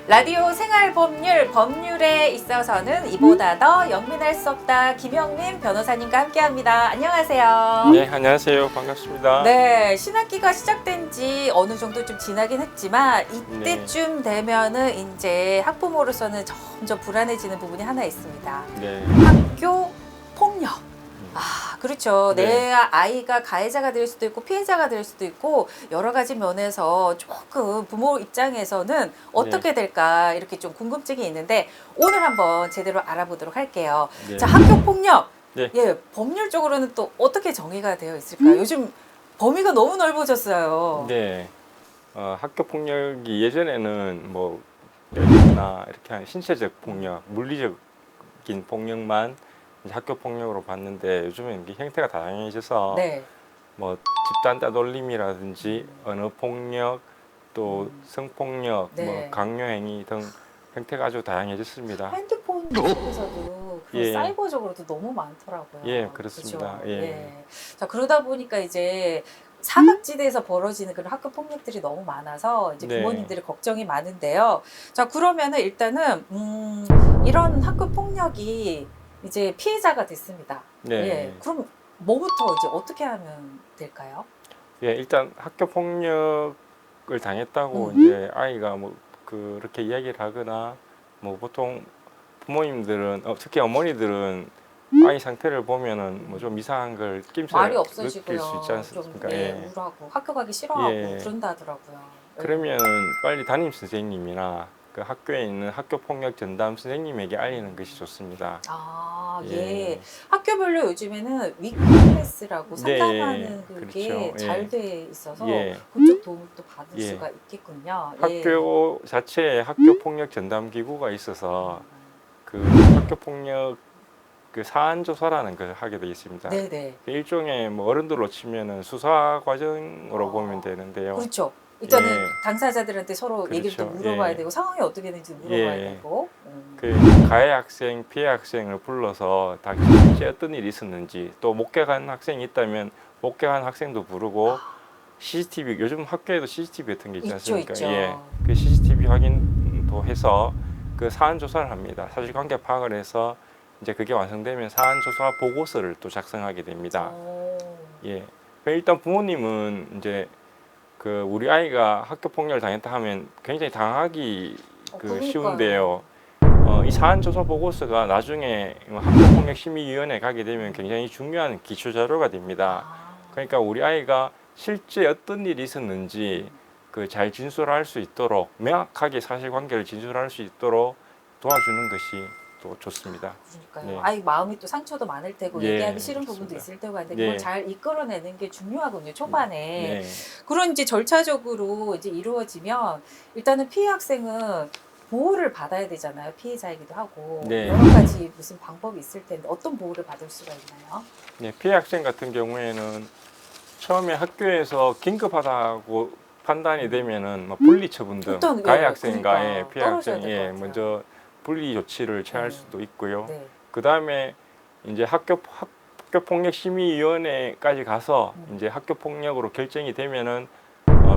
라디오 생활법률, 법률에 있어서는 이보다 더 영민할 수 없다. 김영민 변호사님과 함께합니다. 안녕하세요. 네, 안녕하세요. 반갑습니다. 네, 신학기가 시작된 지 어느 정도 좀 지나긴 했지만 이때쯤 되면은 이제 학부모로서는 점점 불안해지는 부분이 하나 있습니다. 네. 학교 폭력. 그렇죠. 네. 내 아이가 가해자가 될 수도 있고 피해자가 될 수도 있고 여러 가지 면에서 조금 부모 입장에서는 어떻게 될까 이렇게 좀 궁금증이 있는데 오늘 한번 제대로 알아보도록 할게요. 네. 자, 학교 폭력. 네. 예, 법률적으로는 또 어떻게 정의가 되어 있을까요? 요즘 범위가 너무 넓어졌어요. 네. 학교 폭력이 예전에는 뭐 때리거나 이렇게 한 신체적 폭력, 물리적인 폭력만 이제 학교 폭력으로 봤는데 요즘은 이게 형태가 다양해져서 네. 뭐 집단 따돌림이라든지 언어 폭력, 또 성폭력, 네. 뭐 강요행위 등 형태가 아주 다양해졌습니다. 핸드폰 쪽에서도 그런 예. 사이버적으로도 너무 많더라고요. 예, 그렇습니다. 그죠? 예. 자, 그러다 보니까 이제 사각지대에서 벌어지는 그런 학교 폭력들이 너무 많아서 이제 네. 부모님들이 걱정이 많은데요. 자, 그러면은 일단은 이런 학교 폭력이 이제 피해자가 됐습니다. 네. 예. 그럼 뭐부터 이제 어떻게 하면 될까요? 예, 일단 학교 폭력을 당했다고 이제 아이가 뭐 그렇게 이야기를 하거나 뭐 보통 부모님들은 특히 어머니들은 아이 상태를 보면은 뭐 좀 이상한 걸 낌새 말이 느낄 없어지고요. 수 있지 않습니까? 좀, 예. 우울하고 학교 가기 싫어하고 예. 그런다 하더라고요. 예. 그러면은 빨리 담임 선생님이나 그 학교에 있는 학교 폭력 전담 선생님에게 알리는 것이 좋습니다. 예. 학교별로 요즘에는 위클래스라고 네, 상담하는 그게 그렇죠. 잘 예. 돼 있어서 예. 그쪽 도움을 또 받을 예. 수가 있겠군요. 학교 자체에 학교 폭력 전담 기구가 있어서 그 학교 폭력 그 사안 조사라는 걸 하게 되어 있습니다. 네네. 일종의 뭐 어른들로 치면은 수사 과정으로 보면 되는데요. 그렇죠. 일단은 예. 당사자들한테 서로 얘기를 또 그렇죠. 물어봐야 예. 되고 상황이 어떻게 되는지 물어봐야 예. 되고. 그 가해 학생, 피해 학생을 불러서 당시 실제 어떤 일이 있었는지, 또 목격한 학생이 있다면 목격한 학생도 부르고 CCTV, 요즘 학교에도 CCTV 같은 게 있지 않습니까? 있죠. 예. 그 CCTV 확인도 해서 그 사안 조사를 합니다. 사실관계 파악을 해서 이제 그게 완성되면 사안 조사 보고서를 또 작성하게 됩니다. 예. 일단 부모님은 이제 그 우리 아이가 학교 폭력을 당했다 하면 굉장히 당하기 쉬운데요. 이 사안 조사 보고서가 나중에 학교 폭력 심의위원회에 가게 되면 굉장히 중요한 기초 자료가 됩니다. 그러니까 우리 아이가 실제 어떤 일이 있었는지 그 잘 진술할 수 있도록 명확하게 사실관계를 진술할 수 있도록 도와주는 것이 또 좋습니다. 그러니까요. 네. 아이 마음이 또 상처도 많을 테고 예, 얘기하기 싫은 그렇습니다. 부분도 있을 테고 한데 예. 그걸 잘 이끌어내는 게 중요하군요. 초반에. 네. 그런 이제 절차적으로 이제 이루어지면 일단은 피해 학생은 보호를 받아야 되잖아요. 피해자이기도 하고 네. 여러 가지 무슨 방법이 있을 텐데 어떤 보호를 받을 수가 있나요? 네, 피해 학생 같은 경우에는 처음에 학교에서 긴급하다고 판단이 되면은 뭐 분리 처분 등 일단, 가해 예, 학생과의 그러니까 피해 떨어져야 학생이 될것 같아요. 먼저 분리 조치를 취할 네. 수도 있고요. 네. 그 다음에 이제 학교 폭력 심의위원회까지 가서 이제 학교 폭력으로 결정이 되면은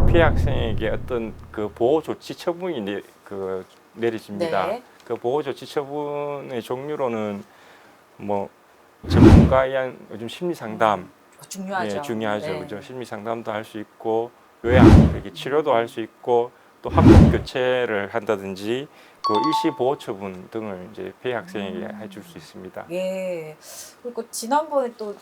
피해 학생에게 어떤 그 보호 조치 처분이 내려집니다. 네. 그 보호 조치 처분의 종류로는 뭐 전문가에 의한 요즘 심리 상담 중요하죠. 예, 중요하죠. 네. 그죠? 심리 상담도 할 수 있고 요양, 이렇게 치료도 할 수 있고 또 학급 교체를 한다든지 그 일시 보호 처분 등을 이제 피해 학생에게 해줄 수 있습니다. 예. 그리고 지난번에 또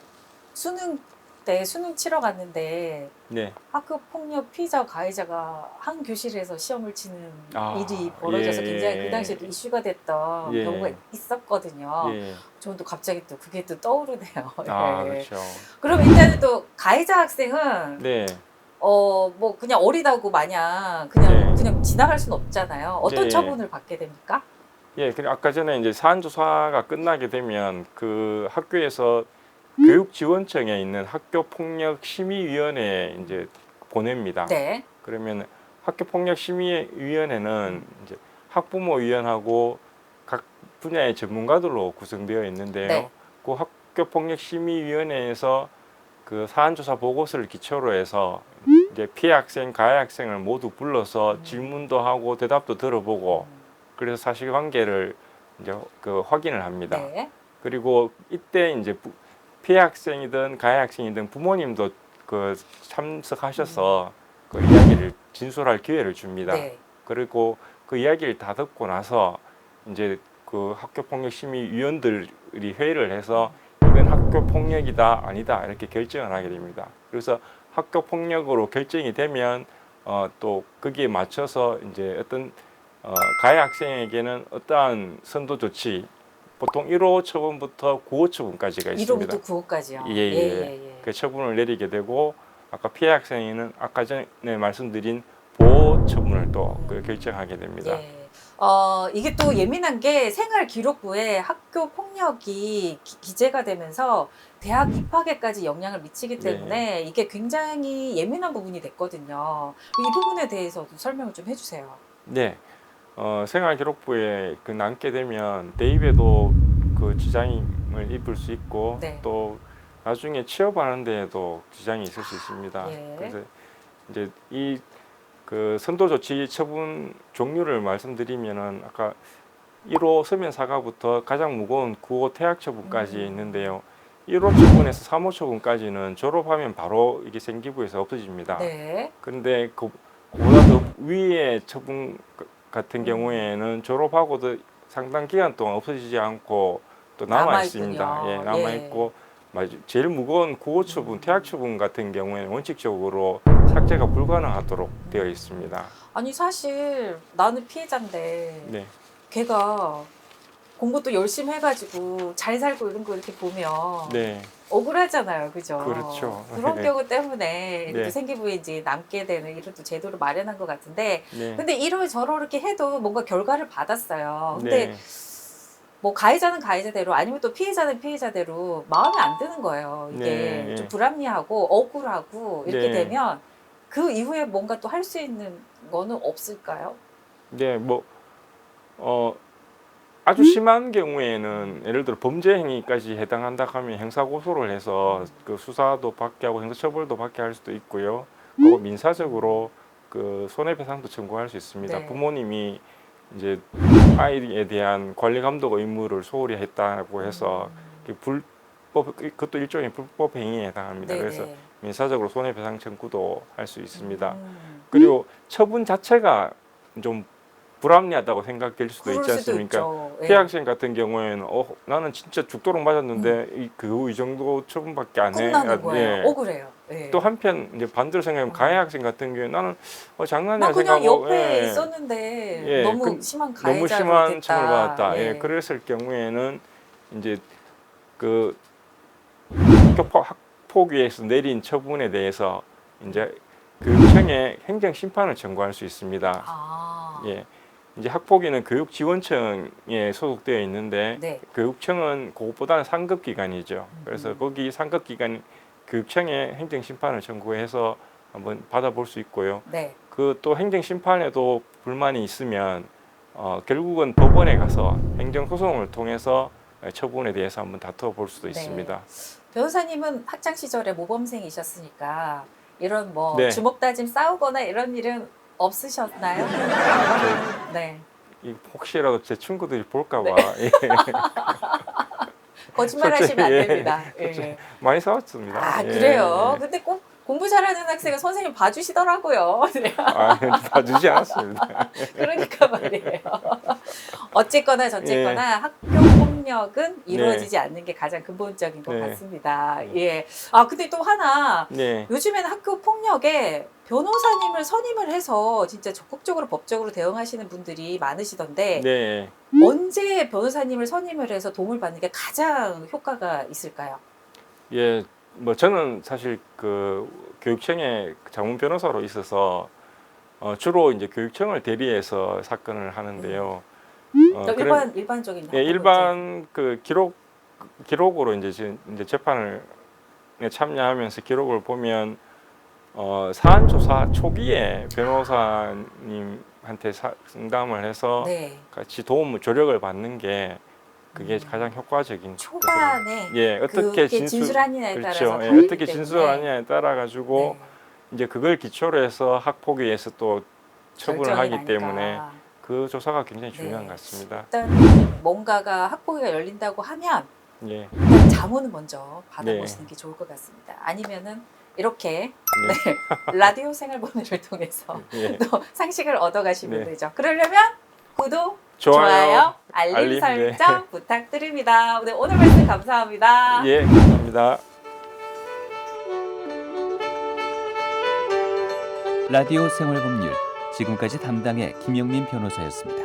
수능 때 수능 치러 갔는데 네. 학교 폭력 피해자 가해자가 한 교실에서 시험을 치는 아, 일이 벌어져서 예. 굉장히 그 당시에도 이슈가 됐던 예. 경우가 있었거든요. 예. 저는 또 갑자기 또 그게 또 떠오르네요. 아, 예. 그렇죠. 그럼 일단은 또 가해자 학생은 네. 뭐 그냥 어리다고 마냥 그냥 네. 그냥 지나갈 수는 없잖아요. 어떤 네. 처분을 받게 됩니까? 예, 그리고 아까 전에 이제 사안 조사가 끝나게 되면 그 학교에서 교육지원청에 있는 학교폭력심의위원회에 이제 보냅니다. 네. 그러면 학교폭력심의위원회는 이제 학부모위원하고 각 분야의 전문가들로 구성되어 있는데요. 네. 그 학교폭력심의위원회에서 그 사안조사 보고서를 기초로 해서 이제 피해 학생, 가해 학생을 모두 불러서 질문도 하고 대답도 들어보고 그래서 사실관계를 이제 그 확인을 합니다. 네. 그리고 이때 이제 피해 학생이든 가해 학생이든 부모님도 그 참석하셔서 그 이야기를 진술할 기회를 줍니다. 네. 그리고 그 이야기를 다 듣고 나서 이제 그 학교폭력심의위원들이 회의를 해서 이건 학교폭력이다 아니다 이렇게 결정을 하게 됩니다. 그래서 학교폭력으로 결정이 되면 또 거기에 맞춰서 이제 어떤 가해 학생에게는 어떠한 선도 조치 보통 1호 처분부터 9호 처분까지가 있습니다. 1호부터 9호까지요. 예. 그 처분을 내리게 되고 아까 피해 학생에는 아까 전에 말씀드린 보호 처분을 또 결정하게 됩니다. 예. 이게 또 예민한 게 생활 기록부에 학교 폭력이 기재가 되면서 대학 입학에까지 영향을 미치기 때문에 이게 굉장히 예민한 부분이 됐거든요. 이 부분에 대해서도 설명을 좀 해주세요. 네. 생활기록부에 그 남게 되면 대입에도 그 지장을 입을 수 있고 네. 또 나중에 취업하는 데에도 지장이 있을 수 있습니다. 예. 그래서 이제 이 그 선도 조치 처분 종류를 말씀드리면은 아까 1호 서면 사과부터 가장 무거운 9호 퇴학 처분까지 있는데요. 1호 처분에서 3호 처분까지는 졸업하면 바로 이게 생기부에서 없어집니다. 네. 그런데 그보다 더 위의 처분 같은 경우에는 졸업하고도 상당 기간 동안 없어지지 않고 또 남아 있습니다. 남아있군요. 예, 남아 있고 제일 무거운 9호 처분, 퇴학 처분 같은 경우에는 원칙적으로 삭제가 불가능하도록 되어 있습니다. 아니 사실 나는 피해자인데 네, 걔가 공부도 열심히 해가지고 잘 살고 이런 거 이렇게 보면 네, 억울하잖아요, 그죠? 그렇죠. 그런 네. 경우 때문에 이렇게 네. 생기부에 이제 남게 되는 이런 또 제도를 마련한 것 같은데, 네, 근데 이렇게 해도 뭔가 결과를 받았어요. 근데 네, 뭐 가해자는 가해자대로 아니면 또 피해자는 피해자대로 마음에 안 드는 거예요. 이게 네. 좀 불합리하고 억울하고 이렇게 네. 되면 그 이후에 뭔가 또 할 수 있는 거는 없을까요? 네, 아주 심한 경우에는 예를 들어 범죄 행위까지 해당한다 하면 형사 고소를 해서 그 수사도 받게 하고 형사 처벌도 받게 할 수도 있고요. 그리고 민사적으로 그 손해배상도 청구할 수 있습니다. 네. 부모님이 이제 아이에 대한 관리 감독 의무를 소홀히 했다고 해서 그것도 일종의 불법 행위에 해당합니다. 네네. 그래서 민사적으로 손해배상 청구도 할 수 있습니다. 음. 그리고 처분 자체가 좀 불합리하다고 생각될 수도 그럴 있지 수도 않습니까? 있죠. 예. 피해 학생 같은 경우에는 나는 진짜 죽도록 맞았는데 이 정도 처분밖에 안 해. 끝나는 거예요. 예. 억울해요. 예. 또 한편 이제 반대로 생각하면 가해 학생 같은 경우에 나는 장난이야 나 그냥 생각하고 옆에 예. 있었는데 예, 너무 심한 가해자로 너무 심한 됐다. 처벌을 받았다. 예. 예. 그랬을 경우에는 이제 그 학폭위에서 내린 처분에 대해서 이제 교육청에 행정 심판을 청구할 수 있습니다. 아. 예. 이제 학폭위는 교육지원청에 소속되어 있는데 네. 교육청은 그것보다는 상급 기관이죠. 그래서 거기 상급 기관 교육청에 행정 심판을 청구해서 한번 받아볼 수 있고요. 네. 그 또 행정 심판에도 불만이 있으면 결국은 법원에 가서 행정 소송을 통해서 처분에 대해서 한번 다투어 볼 수도 네. 있습니다. 변호사님은 학창 시절에 모범생이셨으니까 이런 뭐 네. 주먹 다짐 싸우거나 이런 일은 없으셨나요? 네. 혹시라도 제 친구들이 볼까봐 예. 거짓말 하시면 안 예. 됩니다. 예. 많이 싸웠습니다. 아, 예. 그래요? 근데 꼭 공부 잘하는 학생은 선생님 봐주시더라고요. 네. 봐주지 않았습니다. 그러니까 말이에요. 어쨌거나 저쨌거나 학교 폭력은 이루어지지 않는 게 가장 근본적인 것 네. 같습니다. 예. 아, 근데 또 하나 네. 요즘에는 학교 폭력에 변호사님을 선임을 해서 진짜 적극적으로 법적으로 대응하시는 분들이 많으시던데 네. 언제 변호사님을 선임을 해서 도움을 받는 게 가장 효과가 있을까요? 예, 저는 사실 그 교육청에 자문 변호사로 있어서 주로 이제 교육청을 대리해서 사건을 하는데요. 일반적인 예, 일반 그 기록으로 이제 재판을 참여하면서 기록을 보면 사안 조사 초기에 변호사님한테 상담을 해서 네. 같이 조력을 받는 게 그게 가장 효과적인 초반에 예, 어떻게 그게 진술하느냐에 그렇죠. 따라서 예, 다르기 어떻게 때문에. 진술하느냐에 따라 가지고 네. 이제 그걸 기초로 해서 학폭위에서 또 처분을 결정이 하기 나니까. 때문에 그 조사가 굉장히 중요한 네. 것 같습니다. 일단 뭔가가 학폭위가 열린다고 하면 예. 일단 자문은 먼저 받아보시는 네. 게 좋을 것 같습니다. 아니면은 이렇게 네. 네, 라디오 생활본을 통해서 예. 또 상식을 얻어가시면 네. 되죠. 그러려면 구독, 좋아요, 좋아요, 알림 알림, 설정 부탁드립니다. 오늘 말씀 감사합니다. 예, 감사합니다. 라디오 생활법률 지금까지 담당의 김영민 변호사였습니다.